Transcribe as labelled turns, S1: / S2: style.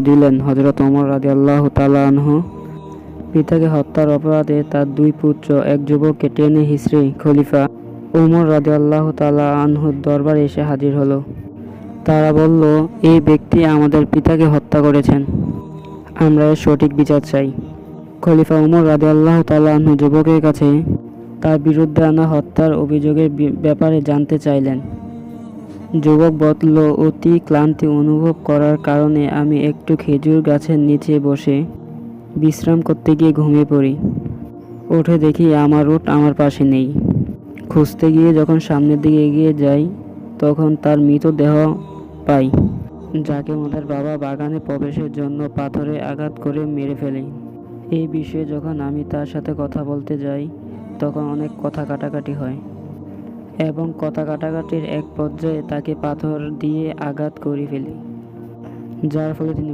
S1: দিলেন হযরত ওমর রাদিয়াল্লাহু তাআলা আনহু। পিতাকে হত্যার অপরাধে তার দুই পুত্র এক যুবককে টেনে হিঁচড়ে খলিফা ওমর রাদিয়াল্লাহু তাআলা আনহুর দরবারে এসে হাজির হলো। তারা বলল, এই ব্যক্তি আমাদের পিতাকে হত্যা করেছেন, আমরা এর সঠিক বিচার চাই। খলিফা ওমর রাদিয়াল্লাহু তাআলা আনহু যুবকের কাছে তার বিরুদ্ধে আনা হত্যার অভিযোগের ব্যাপারে জানতে চাইলেন। যুবক বলল, অতি ক্লান্তি অনুভব করার কারণে আমি একটু খেজুর গাছের নিচে বসে বিশ্রাম করতে গিয়ে ঘুমিয়ে পড়ি। উঠে দেখি আমার উট আমার পাশে নেই। খুঁজতে গিয়ে যখন সামনের দিকে এগিয়ে যাই তখন তার মৃতদেহ পাই, যাকে আমাদের বাবা বাগানে প্রবেশের জন্য পাথরে আঘাত করে মেরে ফেলে। এই বিষয়ে যখন আমি তার সাথে কথা বলতে যাই তখন অনেক কথা কাটাকাটি হয় এবং কথা কাটাকাটির এক পর্যায়ে তাকে পাথর দিয়ে আঘাত করে ফেলি, যার ফলে তিনি